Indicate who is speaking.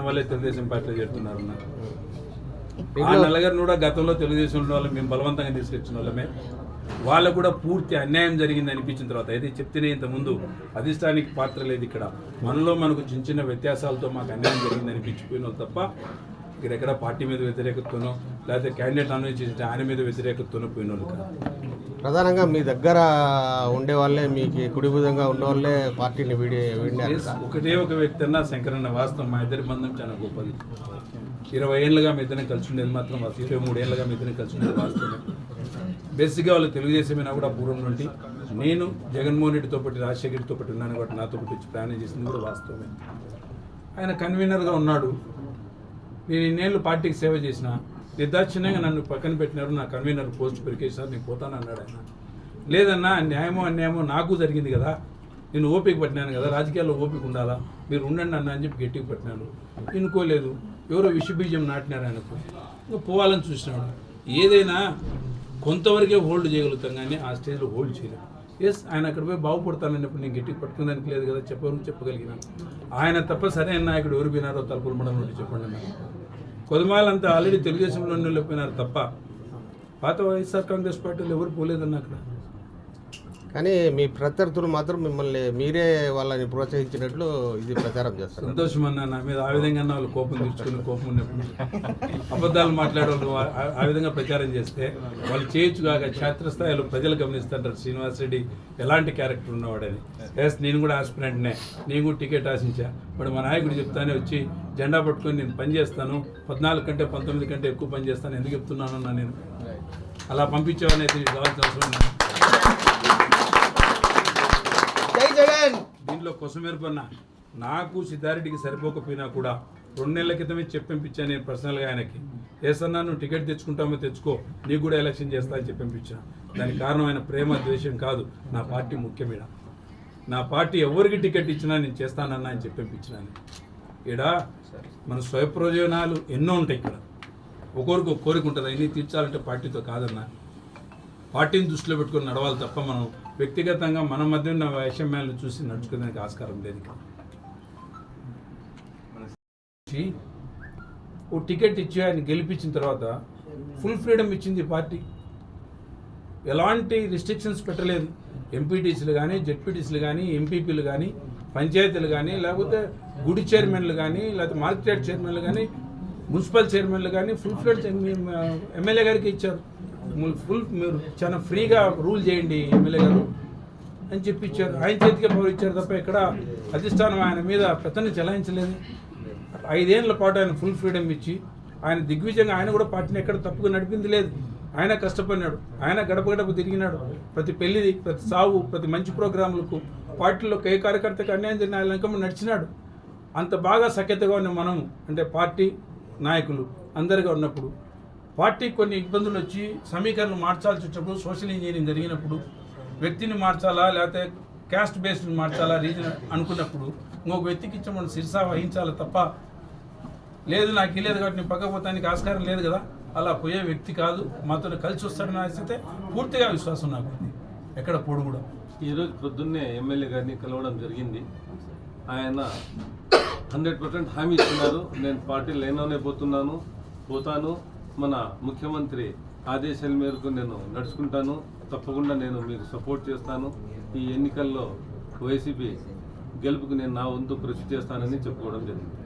Speaker 1: వాళ్ళే తెలుగుదేశం పార్టీలో చేరుతున్నారు. ఆ నల్లగారిని కూడా గతంలో తెలుగుదేశం ఉన్న వాళ్ళు మేము బలవంతంగా తీసుకొచ్చిన వాళ్ళమే. వాళ్ళకు కూడా పూర్తి అన్యాయం జరిగింది అనిపించిన తర్వాత అయితే చెప్తేనే ఇంతకుముందు అధిష్టానికి పాత్ర లేదు. ఇక్కడ మనకు చిన్న చిన్న వ్యత్యాసాలతో మాకు అన్యాయం జరిగింది అనిపించిపోయిన తప్ప ఇక్కడెక్కడ పార్టీ మీద వ్యతిరేకతను లేకపోతే క్యాండిడేట్ అనుభవించి ఆయన మీద వ్యతిరేకతను పోయిన వాళ్ళు కాదు.
Speaker 2: ప్రధానంగా మీ దగ్గర ఉండేవాళ్ళే, మీకు కుడిభుజంగా ఉండేవాళ్ళే పార్టీని వీడినారు.
Speaker 1: ఒకటే ఒక వ్యక్తి అన్నా శంకరన్న వాస్తవం. మా ఇద్దరి బంధం చాలా గొప్పది. 20 ఏళ్ళుగా మీ ఇద్దరిని కలిసి ఉండేది మాత్రం 23 ఏళ్ళుగా మీ ఇద్దరిని కలిసి ఉండేది వాస్తవమే. బేసిక్గా వాళ్ళు తెలుగుదేశమైనా కూడా పూర్వం నుండి నేను జగన్మోహన్ రెడ్డితో పాటు రాజశేఖర్తో పాటు ఉన్నాను కాబట్టి నాతో పాటు వచ్చి ప్రయాణం చేసింది కూడా వాస్తవమే. ఆయన కన్వీనర్గా ఉన్నాడు. నేను ఇన్నేళ్ళు పార్టీకి సేవ చేసిన నిర్దాక్షిణ్యంగా నన్ను పక్కన పెట్టినారు. నా కన్వీనర్ పోస్ట్ పెరికేసారు, నేను పోతాను అన్నాడు ఆయన. లేదన్నా న్యాయమో అన్యాయమో నాకు జరిగింది కదా, నేను ఓపిక పట్టినాను కదా, రాజకీయాల్లో ఓపిక ఉండాలా, మీరు ఉండండి అన్న అని చెప్పి గట్టిగా పట్టినాను. ఇనుకోలేదు, ఎవరో విషబీజం నాటినారు ఆయనకు, ఇంకా పోవాలని చూసినాడు. ఏదైనా కొంతవరకే హోల్డ్ చేయగలుగుతాం కానీ ఆ స్టేజ్లో హోల్డ్ చేయలేము. ఎస్, ఆయన అక్కడ పోయి బాగుపడతానన్నప్పుడు నేను గట్టిగా పట్టుకునేదానికి లేదు కదా, చెప్పగలిగినాను. ఆయన తప్ప సరైన నాయకుడు ఎవరు పోయినారో తలుపులు మండలం నుండి చెప్పండి అన్నారు. కొద్దిమాలంతా ఆల్రెడీ తెలుగుదేశంలో పోయినారు తప్ప పాత వైఎస్ఆర్ కాంగ్రెస్ పార్టీలు ఎవరు పోలేదన్న అక్కడ.
Speaker 2: కానీ మీ ప్రత్యర్థులు మాత్రం మిమ్మల్ని మీరే వాళ్ళని ప్రోత్సహించినట్లు ఇది ప్రచారం చేస్తారు.
Speaker 1: సంతోషం అన్న, నా మీద ఆ విధంగా వాళ్ళు కోపం తెచ్చుకుని కోపం ఉన్నప్పుడు అబద్ధాలు మాట్లాడేవాళ్ళు ఆ విధంగా ప్రచారం చేస్తే వాళ్ళు చేయొచ్చు కాక క్షేత్రస్థాయిలో ప్రజలు గమనిస్తుంటారు శ్రీనివాస్ రెడ్డి ఎలాంటి క్యారెక్టర్ ఉన్నవాడని. ఎస్, నేను కూడా ఆస్పిరెంట్నే, నేను కూడా టికెట్ ఆశించా. ఇప్పుడు మా నాయకుడు చెప్తానే వచ్చి జెండా పట్టుకొని నేను పని చేస్తాను, 14 కంటే 19 కంటే ఎక్కువ పని చేస్తాను, ఎందుకు చెప్తున్నాను అన్నా నేను. అలా పంపించేవాడిని అయితే మీకు కావాల్సిన అవసరం లేదు. దీంట్లో కొసమెరుపన్న నాకు సిద్ధారెడ్డికి సరిపోకపోయినా కూడా 2 నెలల క్రితమే చెప్పించాను నేను పర్సనల్గా ఆయనకి. ఏసన్నా నువ్వు టికెట్ తెచ్చుకుంటామో తెచ్చుకో, నీకు కూడా ఎలక్షన్ చేస్తా అని చెప్పించాను. దానికి కారణం ఆయన ప్రేమ ద్వేషం కాదు, నా పార్టీ ముఖ్యమీడ. నా పార్టీ ఎవరికి టికెట్ ఇచ్చినా నేను చేస్తానన్నా అని చెప్పించినాను. ఇక్కడ మన స్వయప్రయోజనాలు ఎన్నో ఉంటాయి. ఇక్కడ ఒకరికి ఒక కోరిక ఉంటుంది, అన్నీ తీర్చాలంటే పార్టీతో కాదన్నా. పార్టీని దృష్టిలో పెట్టుకొని నడవాలి తప్ప మనం వ్యక్తిగతంగా మన మధ్య ఉన్న వైషమ్యాలను చూసి నడుచుకోవడానికి ఆస్కారం లేదు. ఓ టికెట్ ఇచ్చి ఆయన గెలిపించిన తర్వాత ఫుల్ ఫ్రీడమ్ ఇచ్చింది పార్టీ, ఎలాంటి రిస్ట్రిక్షన్స్ పెట్టలేదు. ఎంపీటీసీలు కానీ, జెడ్పీటీసీలు కానీ, ఎంపీపీలు కానీ, పంచాయతీలు కానీ, లేకపోతే గుడి చైర్మన్లు కానీ, లేకపోతే మార్కెట్ చైర్మన్లు కానీ, మున్సిపల్ చైర్మన్లు కానీ ఫుల్ ఫ్రీడమ్ ఎమ్మెల్యే గారికి ఇచ్చారు. మీరు చాలా ఫ్రీగా రూల్ చేయండి ఎమ్మెల్యే గారు అని చెప్పి ఇచ్చారు. ఆయన చేతికే పవర్ ఇచ్చారు తప్ప ఎక్కడ అధిష్టానం ఆయన మీద పెత్తని చెలాయించలేదు. 5 ఏళ్ల పాటు ఆయన ఫుల్ ఫ్రీడమ్ ఇచ్చి ఆయన దిగ్విజయంగా ఆయన కూడా పార్టీని ఎక్కడ తప్పుగా నడిపింది లేదు. ఆయన కష్టపడినాడు, ఆయన గడప గడప తిరిగినాడు. ప్రతి పెళ్లిది, ప్రతి సాగు, ప్రతి మంచి ప్రోగ్రాంలకు పార్టీలో ఏ కార్యకర్తకు అన్యాయం జరిగిన ఆయన వెనక నడిచినాడు. అంత బాగా సఖ్యతగా ఉన్న మనం అంటే పార్టీ నాయకులు అందరిగా ఉన్నప్పుడు పార్టీ కొన్ని ఇబ్బందులు వచ్చి సమీకరణలు మార్చాల్సి వచ్చినప్పుడు, సోషల్ ఇంజనీరింగ్ జరిగినప్పుడు, వ్యక్తిని మార్చాలా లేకపోతే క్యాస్ట్ బేస్డ్ మార్చాలా రీజన్ అనుకున్నప్పుడు ఇంకొక వ్యక్తికి ఇచ్చి మనం శిరసా వహించాలి తప్ప లేదు నాకు ఇలేదు కాబట్టి నేను పక్కపోతానికి ఆస్కారం లేదు కదా. అలా పోయే వ్యక్తి కాదు, మాతో కలిసి వస్తాడని ఆశిస్తే పూర్తిగా విశ్వాసం నాకు ఎక్కడ పోడు కూడా.
Speaker 3: ఈరోజు పొద్దున్నే ఎమ్మెల్యే గారిని కలవడం జరిగింది. ఆయన 100% హామీ ఇస్తున్నారు, నేను పార్టీ లైన్లోనే పోతాను, మన ముఖ్యమంత్రి ఆదేశాల మేరకు నేను నడుచుకుంటాను, తప్పకుండా నేను మీకు సపోర్ట్ చేస్తాను, ఈ ఎన్నికల్లో వైసీపీ గెలుపుకు నేను నా వంతు కృషి చేస్తానని చెప్పుకోవడం జరిగింది.